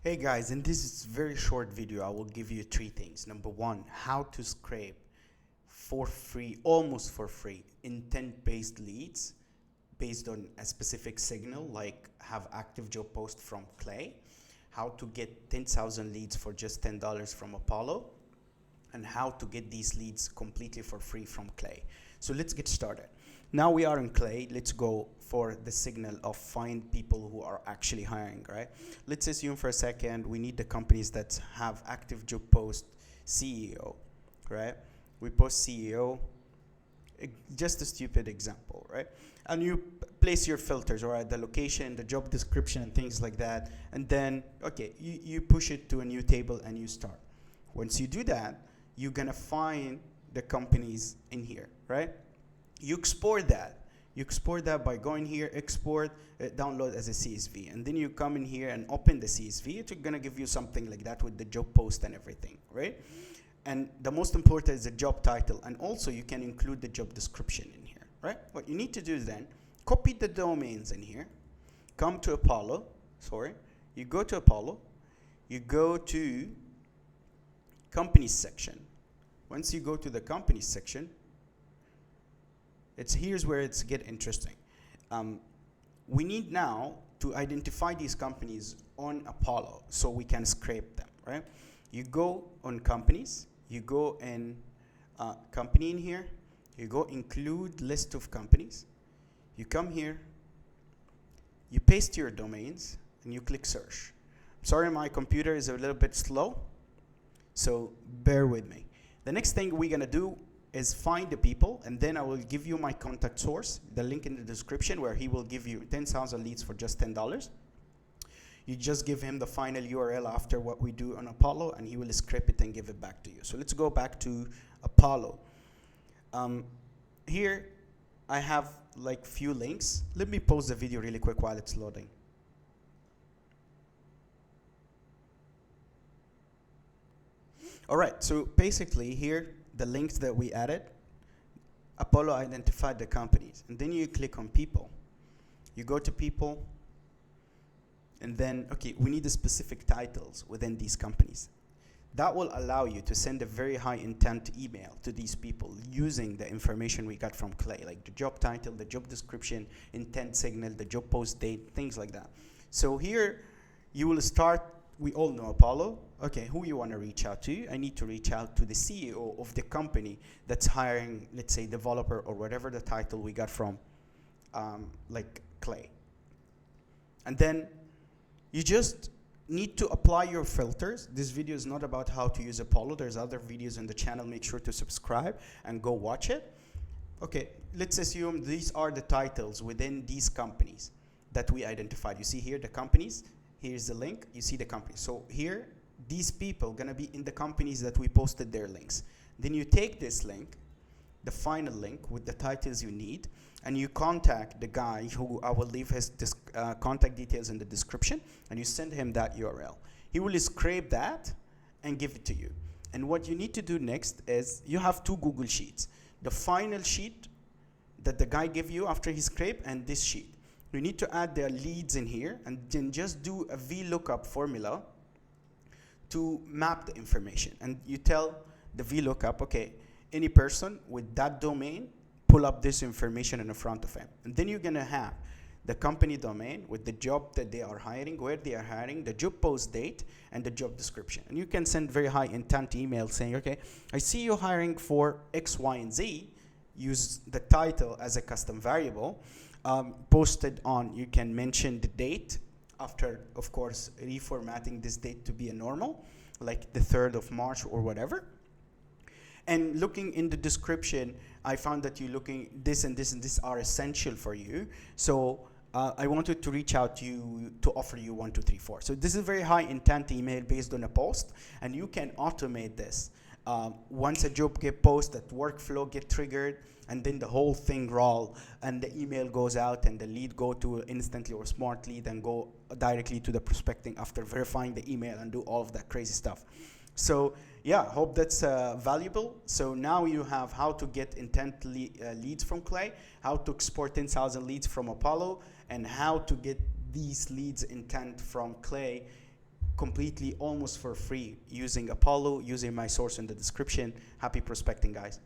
Hey guys, in this very short video, I will give you three things. Number one, how to scrape for free, almost for free, intent-based leads based on a specific signal, like have active job post from Clay, how to get 10,000 leads for just $10 from Apollo, and how to get these leads completely for free from Clay. So let's get started. Now we are in Clay. Let's go for the signal of find people who are actually hiring, right? Let's assume for a second we need the companies that have active job post CEO, right? We post CEO, just a stupid example, right? And you place your filters, right? The location, the job description, and things like that. And then, okay, you push it to a new table and you start. Once you do that, you're gonna find the companies in here, right? You export that. You export that by going here, export, download as a CSV. And then you come in here and open the CSV. It's gonna give you something like that with the job post and everything, right? And the most important is the job title. And also you can include the job description in here, right? What you need to do then, copy the domains in here, come to Apollo, you go to Apollo, you go to companies section. Once you go to the companies section, here's where it's get interesting. We need now to identify these companies on Apollo so we can scrape them, right? You go on companies, you go in company in here, you go include list of companies, you come here, you paste your domains, and you click search. Sorry, my computer is a little bit slow, so bear with me. The next thing we're gonna do is find the people, and then I will give you my contact source, the link in the description, where he will give you 10,000 leads for just $10. You just give him the final URL after what we do on Apollo, and he will scrape it and give it back to you. So let's go back to Apollo. Here I have like few links. Let me pause the video really quick while it's loading. All right, so basically here, the links that we added, Apollo identified the companies. And then you click on people. You go to people, and then, okay, we need the specific titles within these companies. That will allow you to send a very high intent email to these people using the information we got from Clay, like the job title, the job description, intent signal, the job post date, things like that. So here, you will start. We all know Apollo. Okay, who you want to reach out to? I need to reach out to the CEO of the company that's hiring, let's say, developer or whatever the title we got from, like Clay. And then you just need to apply your filters. This video is not about how to use Apollo. There's other videos on the channel. Make sure to subscribe and go watch it. Okay, let's assume these are the titles within these companies that we identified. You see here the companies. Here's the link. You see the company. So here, these people gonna be in the companies that we posted their links. Then you take this link, the final link with the titles you need, and you contact the guy who I will leave his contact details in the description, and you send him that URL. He will scrape that and give it to you. And what you need to do next is you have two Google Sheets. The final sheet that the guy gave you after he scraped, and this sheet. You need to add their leads in here, and then just do a VLOOKUP formula to map the information. And you tell the VLOOKUP, okay, any person with that domain, pull up this information in front of him. And then you're gonna have the company domain with the job that they are hiring, where they are hiring, the job post date, and the job description. And you can send very high intent emails saying, okay, I see you hiring for X, Y, and Z. Use the title as a custom variable. Posted on, you can mention the date after, of course, reformatting this date to be a normal, like the 3rd of March or whatever. And looking in the description, I found that you're looking this and this and this are essential for you. So I wanted to reach out to you to offer you 1, 2, 3, 4. So this is a very high intent email based on a post, and you can automate this. Once a job get posted, that workflow get triggered, and then the whole thing roll, and the email goes out, and the lead go to instantly or smart lead and go directly to the prospecting after verifying the email and do all of that crazy stuff. So yeah, hope that's valuable. So now you have how to get intent leads from Clay, how to export 10,000 leads from Apollo, and how to get these leads intent from Clay completely almost for free using Apollo, using my source in the description. Happy prospecting, guys.